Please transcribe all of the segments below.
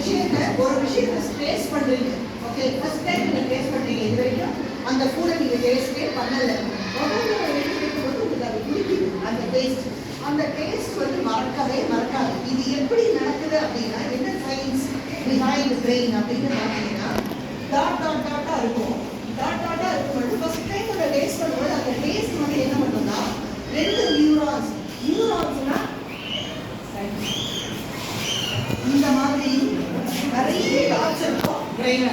விஷயத்தை டேஸ்ட் பண்றீங்க. Okay, first time நீங்க டேஸ்ட் பண்றீங்க. இது வரைக்கும் அந்த ஃபுட்டை நீங்க டேஸ்டே பண்ணல. முதல்ல எடுக்கும்போது உங்களுக்கு அது பிடிக்குது. அந்த டேஸ்ட் வந்து மறக்கவே மறக்காது. இது எப்படி நடக்குது அப்படின்னா, என்ன சயின்ஸ் பிஹைண்ட் பிரெயின் அப்படின்னு பார்த்தீங்கன்னா, டாட்டா இருக்கும். டாட்டா இருக்கும்போது ஃபர்ஸ்ட் டைம் அதை டேஸ்ட் பண்ணும்போது அந்த டேஸ்ட் வந்து என்ன பண்ணுன்னா, 2 நியூரான்ஸ்னா இந்த மாதிரி நிறைய டாட்ஸ் இருக்கும் பிரெயின்ல.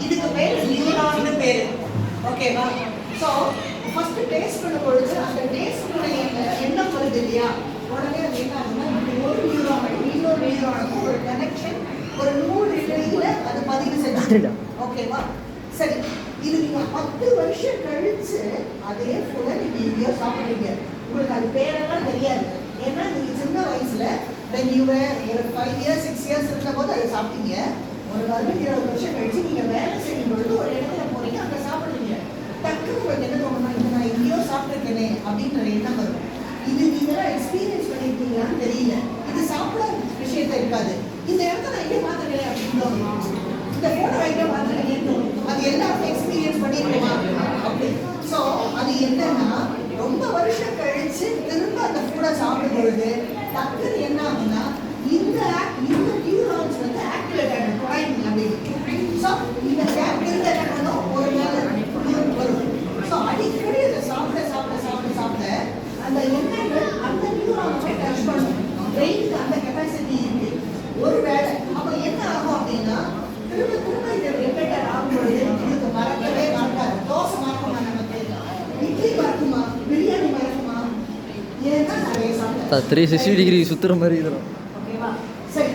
இதுக்கு பேர் நியூரான்னு பேரு. ஓகேவா? ஸோ ஃபர்ஸ்ட் டேஸ்ட் பண்ணும்பொழுது அந்த டேஸ்டுடைய எண்ணம் வருது இல்லையா, உடனே அது என்ன ஆகுதுன்னா, ஒரு நியூரானுக்கும் இன்னொரு நியூரானுக்கும் ஒரு கனெக்ஷன், ஒரு நூல் இடையில அது பதிவு செஞ்சு. ஓகேவா? சரி, இது நீங்க 10 வருஷம் கழிச்சு அதே போல நீங்க எங்கேயோ சாப்பிடுறீங்க. உங்களுக்கு அது பேரெல்லாம் தெரியாது. ஏன்னா நீங்க சின்ன வயசுல when you were ஒரு 5 years 6 years இருந்த போது அதை சாப்பிட்டீங்க. ஒரு 20 வருஷம் கழிச்சு நீங்க வேலை செய்யும் பொழுது ஒரு இடத்துல போறீங்க, அங்க சாப்பிடுறீங்க. டக்குன்னு உங்களுக்கு என்ன தோணுமா, இது நான் எங்கேயோ சாப்பிட்டுருக்கேனே அப்படின்ற எண்ணம் வரும். இது நீங்க எக்ஸ்பீரியன்ஸ் பண்ணிருக்கீங்களான்னு தெரியல. இது சாப்பிட விஷயத்த இருக்காது. இந்த இடத்த நான் எங்கே பார்த்துருக்கேன் அப்படின்னு தோணும். இந்த போட்டோ எங்கே பார்த்துருக்கேன்னு தோணும். அது எல்லாருக்கும் எக்ஸ்பீரியன்ஸ் பண்ணிருக்கோமா அப்படி. ஸோ அது என்னன்னா, ரொம்ப வருஷம் கழிச்சு திரும்ப அந்த ஃபுட்டை சாப்பிடும் பொழுது டக்குன்னு என்ன ஆகுதுன்னா, இந்த நியூரான்ஸ் வந்து ஆக்டிவேட் ஆகிடும். ப்ரைம் அப்படின்னு. ஸோ இந்த கேப் இருந்த என்ன பண்ணும், ஒரு நாள் வரும். ஸோ அடிக்கடி அதை சாப்பிட அந்த எண்ணங்கள் அந்த நியூரான்ஸை டச் பண்ணும். பிரெயினுக்கு அந்த கெப்பாசிட்டி இருக்கு. ஒரு வேலை அப்போ என்ன ஆகும் அப்படின்னா, திரும்ப இந்த ரிப்பீட்டட் ஆகும்பொழுது உங்களுக்கு மறக்கவே மறக்காது. தோசை மறக்குமா, நமக்கு இட்லி மறக்குமா, பிரியாணி மறக்குமா? ஏன்னா நிறைய சாப்பிட்டேன். 360 டிகிரி சுத்துற மாதிரி இதெல்லாம். ஓகேவா? சரி,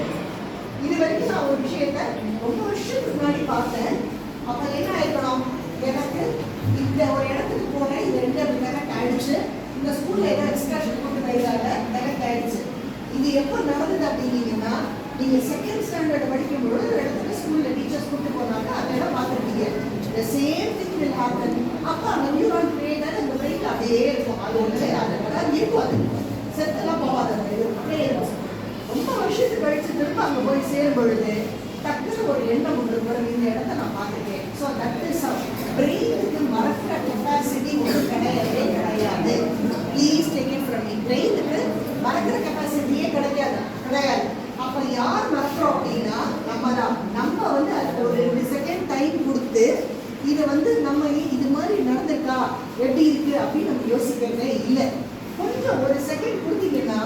இது வரைக்கும் நான் ஒரு விஷயத்தை ரொம்ப வருஷத்துக்கு முன்னாடி பார்த்தேன். அப்போ என்ன ஆயிருக்கணும், எனக்கு இந்த ஒரு இடத்துக்கு போனேன், இது 2 மணி நேரம் ஆயிடுச்சு. இந்த ஸ்கூல்ல ஏதோ எக்ஸ்கர்ஷன் கொண்டு போயிருக்காங்க, கனெக்ட் ஆயிடுச்சு. இது எப்போ நடந்தது அப்படின்னீங்கன்னா, நீங்க 2nd ஸ்டாண்டர்ட் படிக்கும்போது ஒரு இடத்துல ஸ்கூல்ல டீச்சர்ஸ் கூட்டு போனாங்க, அந்த இடம் பார்த்துருக்கீங்க. the same thing will happen. அப்போ அந்த நியூரான் கிரியேட் ஆகி அந்த பிரெயின்ல அப்படியே இருக்கும். அது ஒன்றே அதான் இருக்கும். அது செத்தெல்லாம் போகாது, அப்படியே இருக்கும். ரொம்ப வருஷத்துக்கு கழிச்சு திரும்ப அங்கே போய் சேரும் பொழுது டக்குன்னு ஒரு எண்ணம் ஒன்று வரும், இந்த இடத்த நான் பார்த்துருக்கேன். ஸோ தட் இஸ் பிரெயினுக்கு மறக்கிற கெப்பாசிட்டி ஒன்று கிடையாது. Please take it from me. பிரெயினுக்கு மறக்கிற கெப்பாசிட்டியே கிடையாது. அப்போ யார் மறக்கிறோம் அப்படின்னா, நம்ம வந்து அதுக்கு ஒரு 2 செகண்ட் டைம் கொடுத்து இதை வந்து நம்ம இது மாதிரி நடந்திருக்கா, எப்படி இருக்கு அப்படின்னு நம்ம யோசிக்கிறதே இல்லை. கொஞ்சம் ஒரு செகண்ட் கொடுத்தீங்கன்னா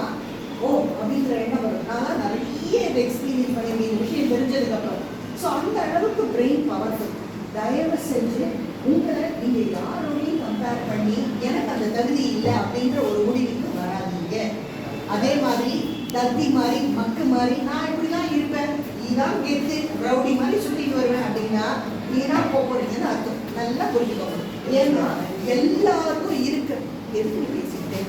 ஓ அப்படின்ற எண்ணம் வரும். நான் நிறைய இதை எக்ஸ்பீரியன்ஸ் பண்ணியிருக்கேன் இந்த விஷயம் தெரிஞ்சதுக்கப்புறம். ஸோ அந்த அளவுக்கு பிரெயின் பவர்ஃபுல். தயவு செஞ்சு உங்களை நீங்கள் யாரோடையும் கம்பேர் பண்ணி எனக்கு அந்த தகுதி இல்லை அப்படின்ற ஒரு முடிவுக்கு வராதீங்க. அதே மாதிரி தத்தி மாதிரி மக்கு மாதிரி நான் இப்படிதான் இருப்பேன், நீதான் கெத்து ரவுடி மாதிரி சுற்றிட்டு வருவேன் அப்படின்னா நீனா போறீங்கன்னு அர்த்தம். நல்லா புரிஞ்சுக்கோங்க. ஏன்னா எல்லாருக்கும் இருக்கு. எதுக்கு பேசிக்கிட்டே